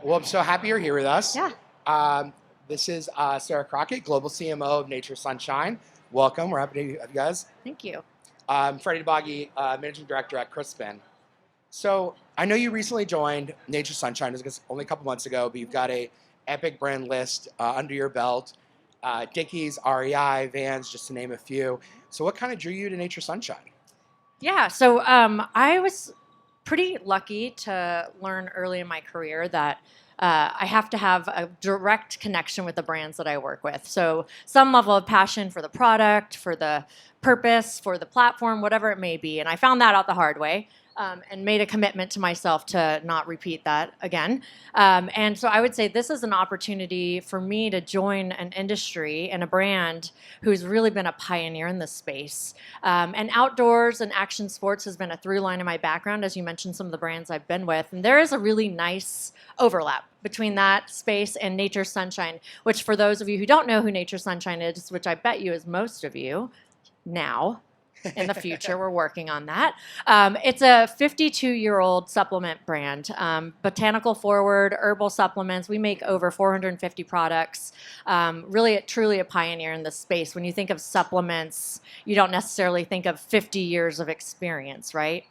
Well, I'm so happy you're here with us. Yeah, This is Sarah Crockett, Global CMO of Nature Sunshine. Welcome. We're happy to have you guys. thank you. Freddy Dabaghi, Managing Director at Crispin. So I know you recently joined Nature Sunshine. It was only a couple months ago, but you've got a epic brand list under your belt. Dickies, REI, Vans, just to name a few. So what kind of drew you to Nature Sunshine? Yeah, so I was pretty lucky to learn early in my career that I have to have a direct connection with the brands that I work with. So some level of passion for the product, for the purpose, for the platform, whatever it may be. And I found that out the hard way. And made a commitment to myself to not repeat that again. And so I would say this is an opportunity for me to join an industry and a brand who's really been a pioneer in this space. And outdoors and action sports has been a through line in my background, as you mentioned, some of the brands I've been with. And there is a really nice overlap between that space and Nature Sunshine, which for those of you who don't know who Nature Sunshine is, which I bet you is most of you now, in the future. We're working on that. It's a 52-year-old supplement brand, botanical forward, herbal supplements. We make over 450 products. Really, truly a pioneer in this space. When you think of supplements, you don't necessarily think of 50 years of experience, right?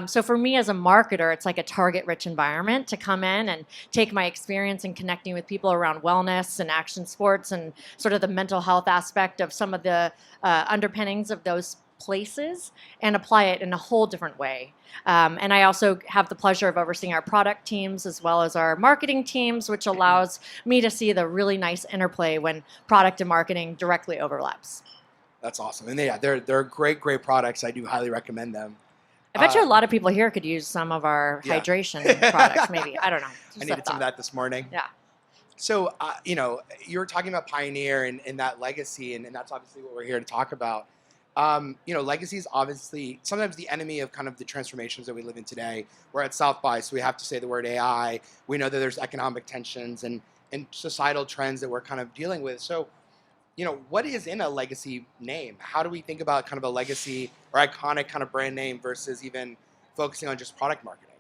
So for me as a marketer, it's like a target-rich environment to come in and take my experience in connecting with people around wellness and action sports and sort of the mental health aspect of some of the underpinnings of those places and apply it in a whole different way. And I also have the pleasure of overseeing our product teams as well as our marketing teams, which allows me to see the really nice interplay when product and marketing directly overlaps. That's awesome. And yeah, they're great products. I do highly recommend them. I bet you a lot of people here could use some of our Yeah. hydration products, maybe. I don't know. I needed some of that this morning. Yeah. So, you were talking about Pioneer and that legacy, and that's obviously what we're here to talk about. Legacy is obviously sometimes the enemy of kind of the transformations that we live in today. We're at South by, so we have to say the word AI. We know that there's economic tensions and societal trends that we're kind of dealing with. So, what is in a legacy name? How do we think about kind of a legacy or iconic kind of brand name versus even focusing on just product marketing?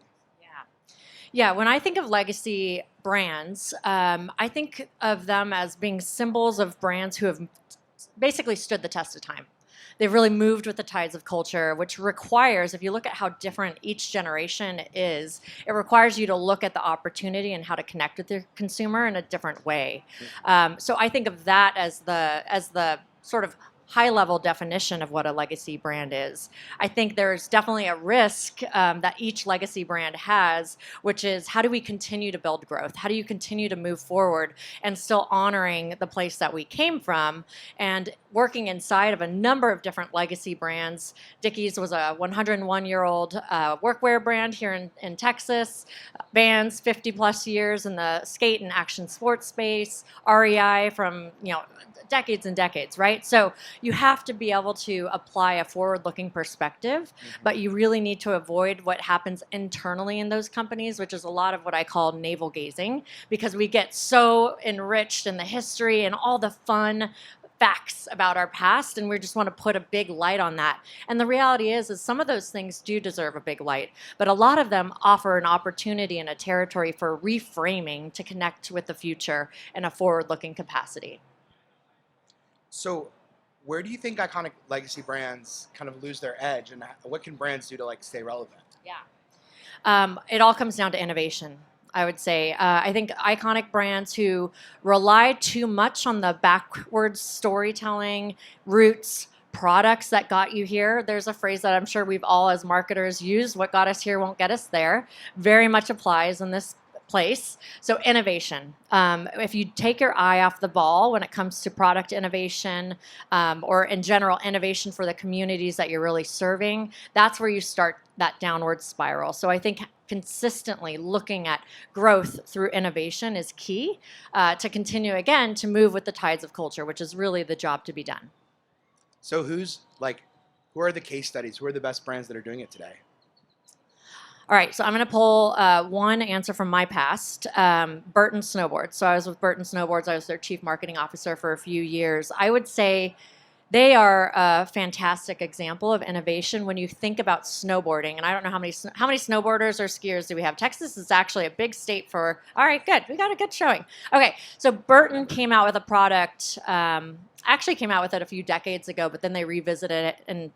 Yeah, when I think of legacy brands, I think of them as being symbols of brands who have basically stood the test of time. They've really moved with the tides of culture, which requires, if you look at how different each generation is, it requires you to look at the opportunity and how to connect with the consumer in a different way. So I think of that as the sort of high-level definition of what a legacy brand is. I think there's definitely a risk that each legacy brand has, which is how do we continue to build growth? How do you continue to move forward and still honoring the place that we came from and working inside of a number of different legacy brands. Dickies was a 101-year-old workwear brand here in Texas. Vans, 50 plus years in the skate and action sports space. REI from, decades and decades, right? So you have to be able to apply a forward-looking perspective, but you really need to avoid what happens internally in those companies, which is a lot of what I call navel gazing, because we get so enriched in the history and all the fun facts about our past, and we just want to put a big light on that. And the reality is some of those things do deserve a big light, but a lot of them offer an opportunity and a territory for reframing to connect with the future in a forward-looking capacity. So, where do you think iconic legacy brands kind of lose their edge, and what can brands do to stay relevant? Yeah, it all comes down to innovation. I would say. I think iconic brands who rely too much on the backwards storytelling, roots, products that got you here. There's a phrase that I'm sure we've all as marketers used, what got us here won't get us there. Very much applies in this place. So innovation. If you take your eye off the ball when it comes to product innovation or in general innovation for the communities that you're really serving, that's where you start that downward spiral. So I think consistently looking at growth through innovation is key to continue, again, to move with the tides of culture, which is really the job to be done. So who are the case studies? Who are the best brands that are doing it today? All right, so I'm going to pull one answer from my past. Burton Snowboards. So I was with Burton Snowboards. I was their chief marketing officer for a few years. I would say They are a fantastic example of innovation when you think about snowboarding. And I don't know how many snowboarders or skiers do we have. Texas is actually a big state for. All right, good. We got a good showing. Okay, so Burton came out with a product. Actually came out with it a few decades ago, but then they revisited it and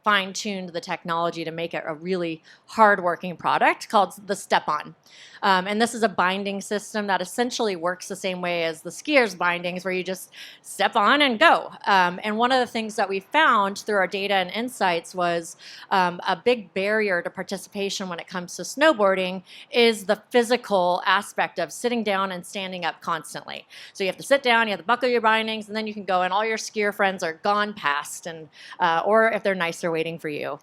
fine-tuned the technology to make it a really hard-working product called the Step-On. And this is a binding system that essentially works the same way as the skiers' bindings, where you just step on and go. And one of the things that we found through our data and insights was a big barrier to participation when it comes to snowboarding is the physical aspect of sitting down and standing up constantly. So you have to sit down, you have to buckle your bindings, and then you can go, and all your skier friends are gone past, and or if they're nice, they're waiting for you.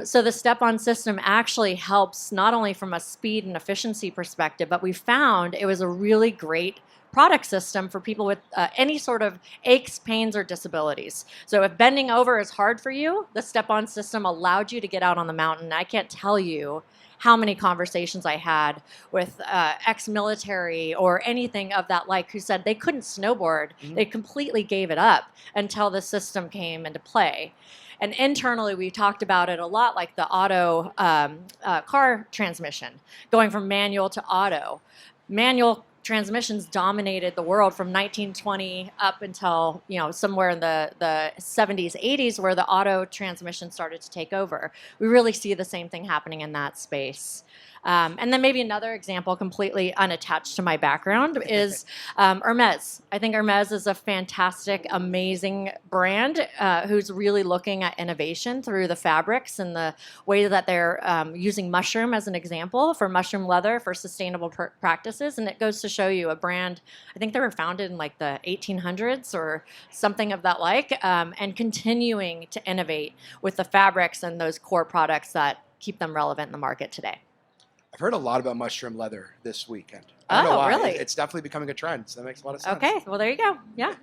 So the step-on system actually helps not only from a speed and efficiency perspective, but we found it was a really great product system for people with any sort of aches, pains, or disabilities. So if bending over is hard for you, the step-on system allowed you to get out on the mountain. I can't tell you how many conversations I had with ex-military or anything of that like who said they couldn't snowboard. Mm-hmm. They completely gave it up until the system came into play. And internally, we talked about it a lot, like the auto car transmission, going from manual to auto. Manual transmissions dominated the world from 1920 up until, somewhere in the 70s, 80s, where the auto transmission started to take over. We really see the same thing happening in that space. And then maybe another example, completely unattached to my background, is Hermes. I think Hermes is a fantastic, amazing brand who's really looking at innovation through the fabrics and the way that they're using mushroom as an example for mushroom leather for sustainable practices. And it goes to show you a brand, I think they were founded in like the 1800s or something of that like, and continuing to innovate with the fabrics and those core products that keep them relevant in the market today. I've heard a lot about mushroom leather this weekend. I don't know why. Really? It's definitely becoming a trend, so that makes a lot of sense. Okay, well, there you go. Yeah.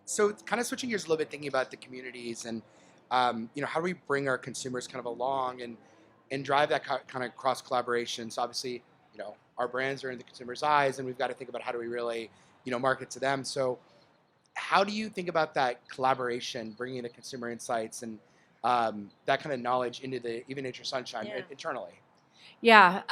So kind of switching gears a little bit, thinking about the communities and, how do we bring our consumers kind of along and drive that kind of cross-collaboration? So obviously, our brands are in the consumer's eyes, and we've got to think about how do we really, market to them. So how do you think about that collaboration, bringing the consumer insights and that kind of knowledge into Nature Sunshine internally? Yeah,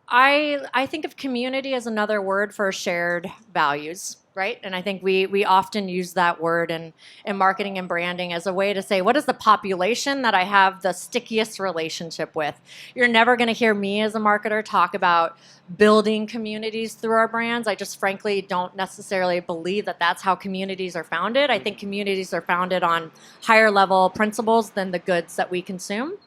I think of community as another word for shared values, right? And I think we often use that word in marketing and branding as a way to say, what is the population that I have the stickiest relationship with? You're never going to hear me as a marketer talk about building communities through our brands. I just frankly don't necessarily believe that that's how communities are founded. I think communities are founded on higher level principles than the goods that we consume.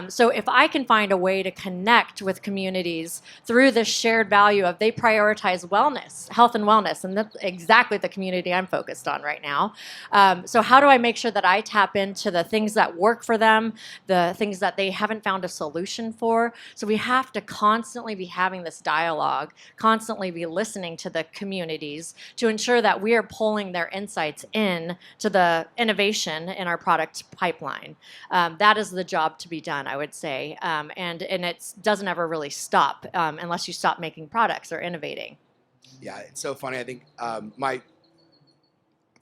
So if I can find a way to connect with communities through this shared value of they prioritize wellness, health and wellness, and that's exactly the community I'm focused on right now. So how do I make sure that I tap into the things that work for them, the things that they haven't found a solution for? So we have to constantly be having this dialogue, constantly be listening to the communities to ensure that we are pulling their insights in to the innovation in our product pipeline. That is the job to be done, I would say, and it doesn't ever really stop unless you stop making products or innovating. Yeah, it's so funny. I think I've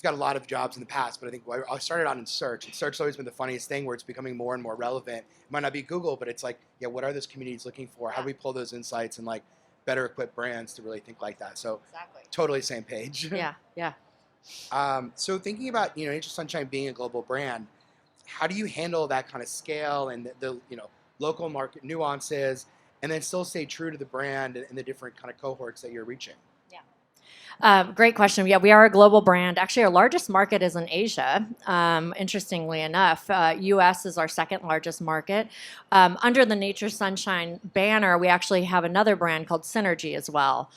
got a lot of jobs in the past, but I think I started out in search, and search has always been the funniest thing where it's becoming more and more relevant. It might not be Google, but it's like, what are those communities looking for? How do we pull those insights and like better equip brands to really think like that? So exactly. Totally same page. Yeah. So thinking about Nature Sunshine being a global brand, how do you handle that kind of scale and the local market nuances, and then still stay true to the brand and the different kind of cohorts that you're reaching? Great question. Yeah, we are a global brand. Actually, our largest market is in Asia. Interestingly enough, U.S. is our second largest market. Under the Nature Sunshine banner, we actually have another brand called Synergy as well.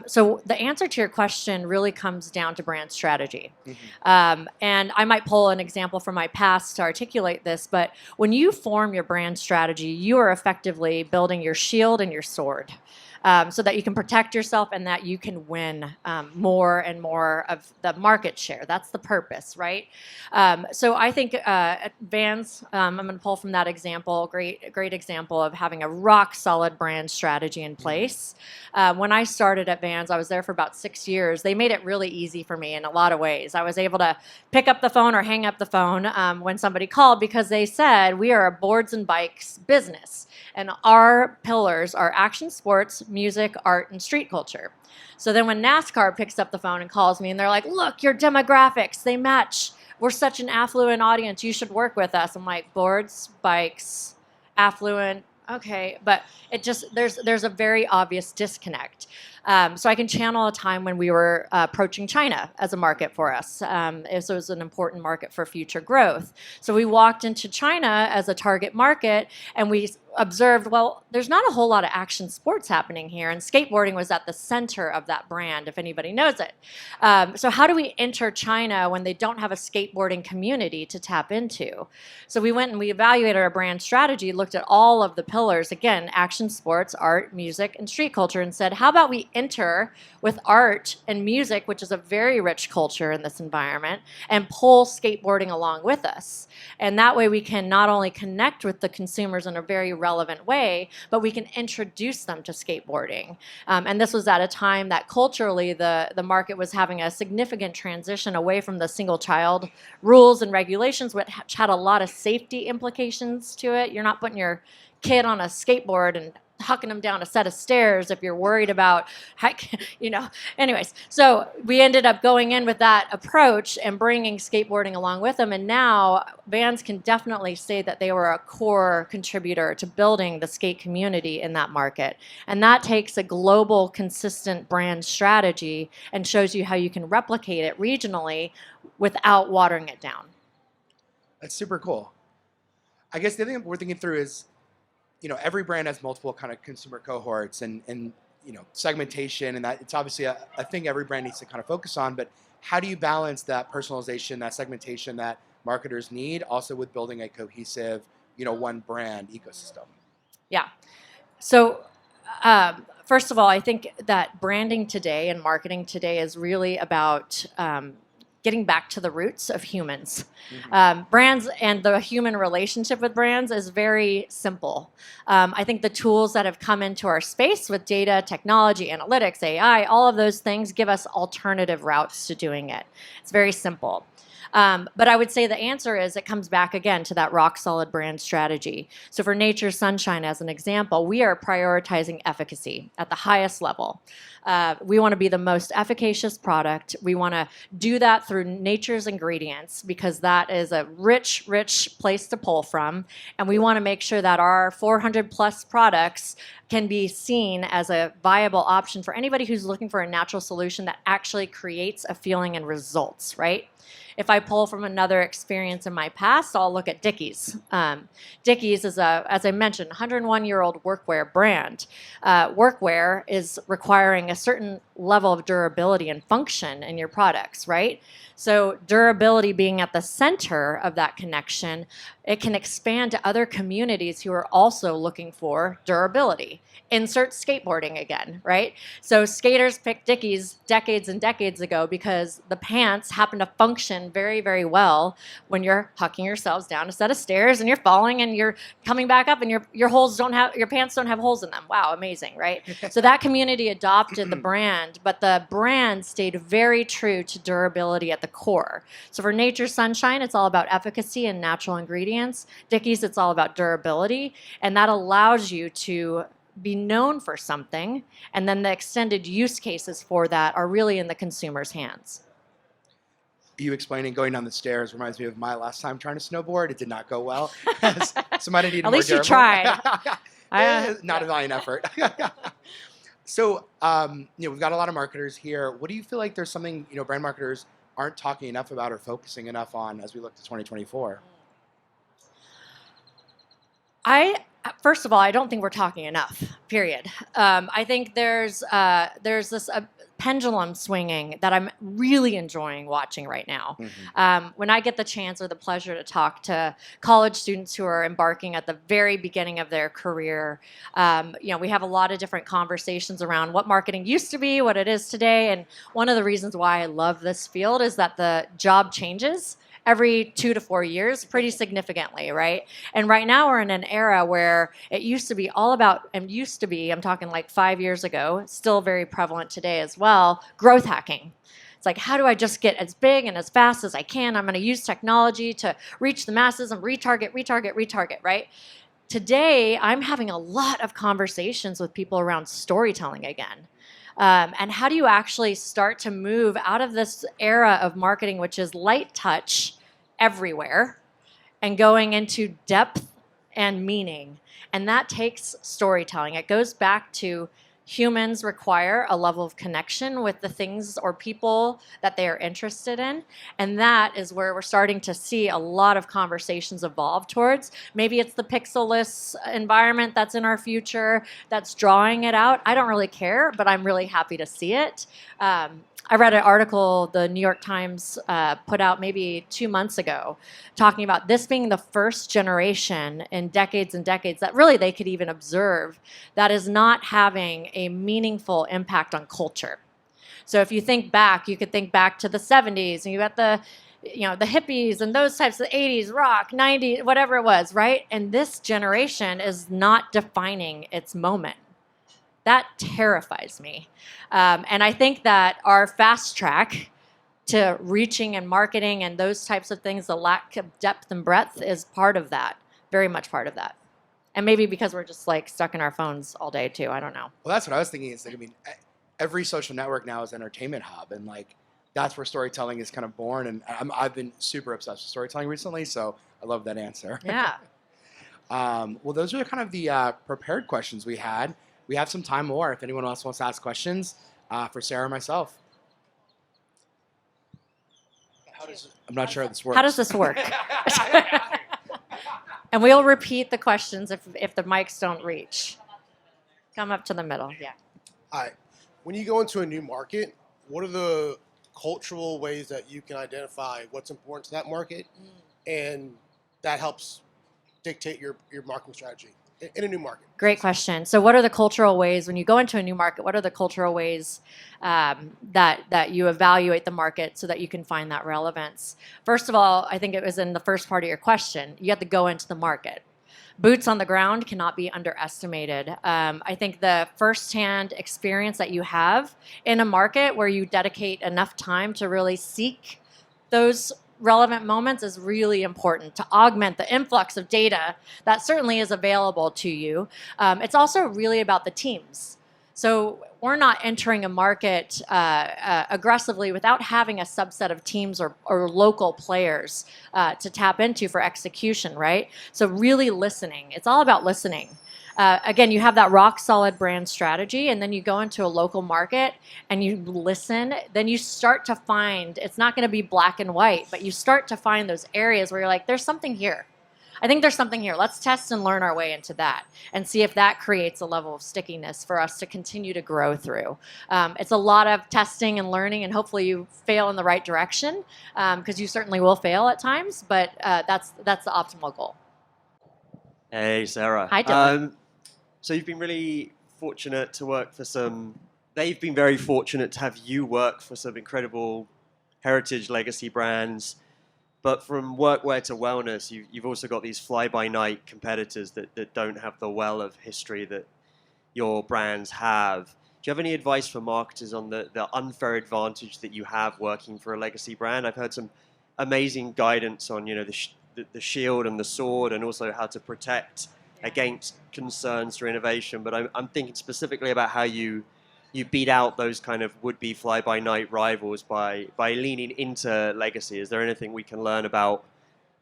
So the answer to your question really comes down to brand strategy. Mm-hmm. And I might pull an example from my past to articulate this, but when you form your brand strategy, you are effectively building your shield and your sword. So that you can protect yourself and that you can win more and more of the market share. That's the purpose, right? So I think at Vans, I'm going to pull from that example, great example of having a rock solid brand strategy in place. When I started started at Vans, I was there for about 6 years. They made it really easy for me in a lot of ways. I was able to pick up the phone or hang up the phone when somebody called because they said, we are a boards and bikes business. And our pillars are action sports, music, art, and street culture. So then when NASCAR picks up the phone and calls me and they're like, look, your demographics, they match. We're such an affluent audience. You should work with us. I'm like, boards, bikes, affluent. Okay, but it just there's a very obvious disconnect. So I can channel a time when we were approaching China as a market for us. It was an important market for future growth. So we walked into China as a target market, and we observed, well, there's not a whole lot of action sports happening here, and skateboarding was at the center of that brand, if anybody knows it. So how do we enter China when they don't have a skateboarding community to tap into? So we went and we evaluated our brand strategy, looked at all of the pillars, again, action sports, art, music, and street culture, and said, how about we enter with art and music, which is a very rich culture in this environment, and pull skateboarding along with us. And that way we can not only connect with the consumers in a very relevant way, but we can introduce them to skateboarding. And this was at a time that culturally the market was having a significant transition away from the single child rules and regulations, which had a lot of safety implications to it. You're not putting your kid on a skateboard and hucking them down a set of stairs if you're worried about, anyways. So we ended up going in with that approach and bringing skateboarding along with them. And now Vans can definitely say that they were a core contributor to building the skate community in that market. And that takes a global, consistent brand strategy and shows you how you can replicate it regionally without watering it down. That's super cool. I guess the other thing we're thinking through is, every brand has multiple kind of consumer cohorts and segmentation, and that it's obviously a thing every brand needs to kind of focus on. But how do you balance that personalization, that segmentation that marketers need, also with building a cohesive, one brand ecosystem? Yeah. So first of all, I think that branding today and marketing today is really about getting back to the roots of humans. Mm-hmm. Brands and the human relationship with brands is very simple. I think the tools that have come into our space with data, technology, analytics, AI, all of those things give us alternative routes to doing it. It's very simple. But I would say the answer is it comes back again to that rock solid brand strategy. So for Nature's Sunshine, as an example, we are prioritizing efficacy at the highest level. We want to be the most efficacious product. We want to do that through nature's ingredients because that is a rich, rich place to pull from. And we want to make sure that our 400 plus products can be seen as a viable option for anybody who's looking for a natural solution that actually creates a feeling and results, right? If I pull from another experience in my past, I'll look at Dickies. Dickies is, as I mentioned, 101-year-old workwear brand. Workwear is requiring a certain level of durability and function in your products, right? So durability being at the center of that connection, it can expand to other communities who are also looking for durability. Insert skateboarding again, right? So skaters picked Dickies decades and decades ago because the pants happen to function very, very well when you're hucking yourselves down a set of stairs and you're falling and you're coming back up and your pants don't have holes in them. Wow, amazing, right? So that community adopted the brand, but the brand stayed very true to durability at the core. So for Nature's Sunshine, it's all about efficacy and natural ingredients. Dickies, it's all about durability, and that allows you to be known for something, and then the extended use cases for that are really in the consumer's hands. You explaining going down the stairs reminds me of my last time trying to snowboard. It did not go well. So might have needed At more least you durable. tried. Not a valiant effort. So, we've got a lot of marketers here. What do you feel like there's something, brand marketers aren't talking enough about or focusing enough on as we look to 2024? First of all, I don't think we're talking enough, period. I think there's this pendulum swinging that I'm really enjoying watching right now. Mm-hmm. When I get the chance or the pleasure to talk to college students who are embarking at the very beginning of their career, we have a lot of different conversations around what marketing used to be, what it is today. And one of the reasons why I love this field is that the job changes every 2 to 4 years, pretty significantly, right? And right now we're in an era where it used to be all about, and used to be, I'm talking like 5 years ago, still very prevalent today as well, growth hacking. It's like, how do I just get as big and as fast as I can? I'm going to use technology to reach the masses and retarget, right? Today, I'm having a lot of conversations with people around storytelling again. And how do you actually start to move out of this era of marketing, which is light touch everywhere, and going into depth and meaning? And that takes storytelling. It goes back to humans require a level of connection with the things or people that they are interested in. And that is where we're starting to see a lot of conversations evolve towards. Maybe it's the pixelless environment that's in our future that's drawing it out. I don't really care, but I'm really happy to see it. I read an article the New York Times put out maybe 2 months ago talking about this being the first generation in decades and decades that really they could even observe that is not having a meaningful impact on culture. So if you think back, you could think back to the 70s and you got the hippies and those types of 80s, rock, 90s, whatever it was, right? And this generation is not defining its moment. That terrifies me. And I think that our fast track to reaching and marketing and those types of things, the lack of depth and breadth is part of that, very much part of that. And maybe because we're just like stuck in our phones all day too, I don't know. Well, that's what I was thinking. Is like, I mean, every social network now is an entertainment hub, and like that's where storytelling is kind of born. And I've been super obsessed with storytelling recently, so I love that answer. Yeah. Well, those are kind of the prepared questions we had. We have some time more if anyone else wants to ask questions for Sarah or myself. I'm not sure how this works. How does this work? And we'll repeat the questions if the mics don't reach. Come up to the middle, yeah. All right. When you go into a new market, what are the cultural ways that you can identify what's important to that market, and that helps dictate your marketing strategy in a new market? Great question. So what are the cultural ways, when you go into a new market, what are the cultural ways that you evaluate the market so that you can find that relevance? First of all, I think it was in the first part of your question, you have to go into the market. Boots on the ground cannot be underestimated. I think the firsthand experience that you have in a market where you dedicate enough time to really seek those relevant moments is really important to augment the influx of data that certainly is available to you. It's also really about the teams. So we're not entering a market aggressively without having a subset of teams or local players to tap into for execution, right? So really listening. It's all about listening. Again, you have that rock solid brand strategy, and then you go into a local market and you listen, then you start to find, it's not going to be black and white, but you start to find those areas where you're like, there's something here. I think there's something here. Let's test and learn our way into that and see if that creates a level of stickiness for us to continue to grow through. It's a lot of testing and learning, and hopefully you fail in the right direction, because you certainly will fail at times, but that's the optimal goal. Hey, Sarah. Hi, Dylan. So you've been really fortunate to work for they've been very fortunate to have you work for some incredible heritage legacy brands. But from workwear to wellness, you've also got these fly-by-night competitors that don't have the well of history that your brands have. Do you have any advice for marketers on the unfair advantage that you have working for a legacy brand? I've heard some amazing guidance on the shield and the sword, and also how to protect against concerns through innovation, but I'm thinking specifically about how you beat out those kind of would-be fly-by-night rivals by leaning into legacy. Is there anything we can learn about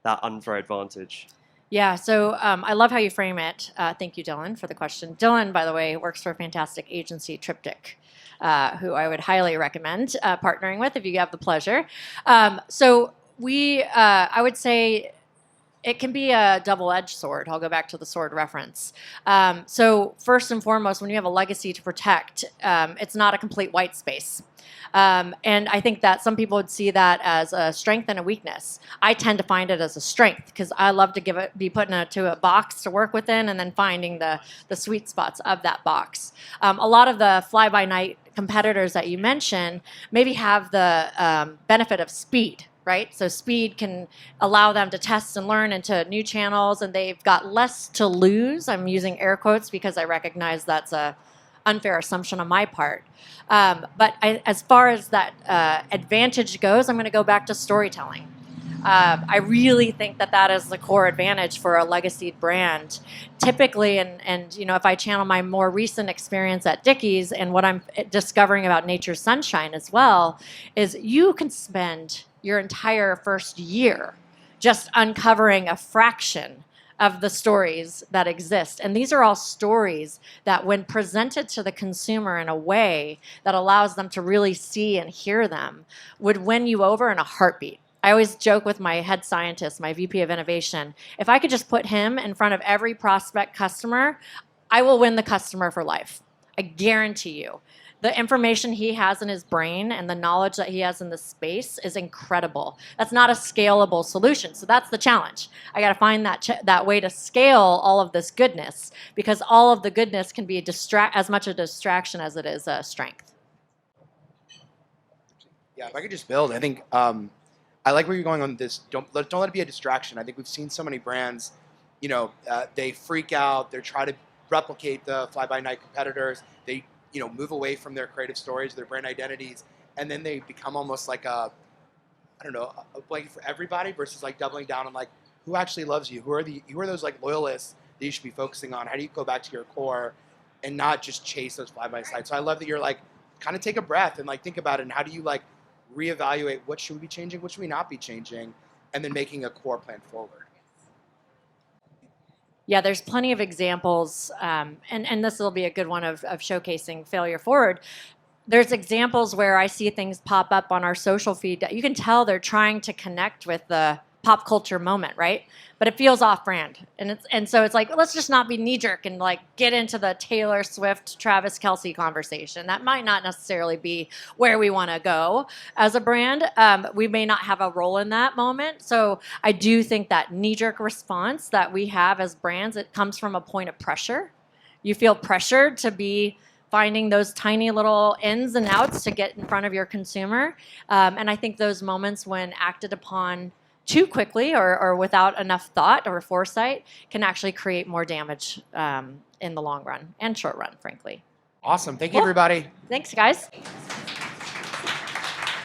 that unfair advantage? Yeah, so I love how you frame it. Thank you, Dylan, for the question. Dylan, by the way, works for a fantastic agency, Triptych, who I would highly recommend partnering with if you have the pleasure. So I would say, it can be a double-edged sword. I'll go back to the sword reference. So first and foremost, when you have a legacy to protect, it's not a complete white space. And I think that some people would see that as a strength and a weakness. I tend to find it as a strength because I love to be put into a box to work within and then finding the sweet spots of that box. A lot of the fly-by-night competitors that you mentioned maybe have the benefit of speed. right? So speed can allow them to test and learn into new channels, and they've got less to lose. I'm using air quotes because I recognize that's a unfair assumption on my part. As far as that advantage goes, I'm going to go back to storytelling. I really think that is the core advantage for a legacy brand. Typically, and if I channel my more recent experience at Dickies and what I'm discovering about Nature's Sunshine as well, is you can spend your entire first year just uncovering a fraction of the stories that exist. And these are all stories that, when presented to the consumer in a way that allows them to really see and hear them, would win you over in a heartbeat. I always joke with my head scientist, my VP of innovation, if I could just put him in front of every prospect customer, I will win the customer for life. I guarantee you. The information he has in his brain and the knowledge that he has in the space is incredible. That's not a scalable solution. So that's the challenge. I got to find that way to scale all of this goodness, because all of the goodness can be as much a distraction as it is a strength. Yeah, if I could just build, I think I like where you're going on this. Don't let it be a distraction. I think we've seen so many brands, they freak out. They try to replicate the fly-by-night competitors. They, move away from their creative stories, their brand identities, and then they become almost like a blanket for everybody versus like doubling down on like who actually loves you. Who are those like loyalists that you should be focusing on? How do you go back to your core and not just chase those fly-by-night? So I love that you're like kind of take a breath and like think about it, and how do you like reevaluate what should we be changing, what should we not be changing, and then making a core plan forward. Yeah, there's plenty of examples, and this will be a good one of showcasing failure forward. There's examples where I see things pop up on our social feed that you can tell they're trying to connect with the pop culture moment, right? But it feels off-brand, and so it's like, let's just not be knee-jerk and like get into the Taylor Swift, Travis Kelce conversation. That might not necessarily be where we want to go as a brand. We may not have a role in that moment. So I do think that knee-jerk response that we have as brands, it comes from a point of pressure. You feel pressured to be finding those tiny little ins and outs to get in front of your consumer. And I think those moments, when acted upon too quickly or without enough thought or foresight, can actually create more damage in the long run and short run, frankly. Awesome. Thank you, everybody. Thanks, guys.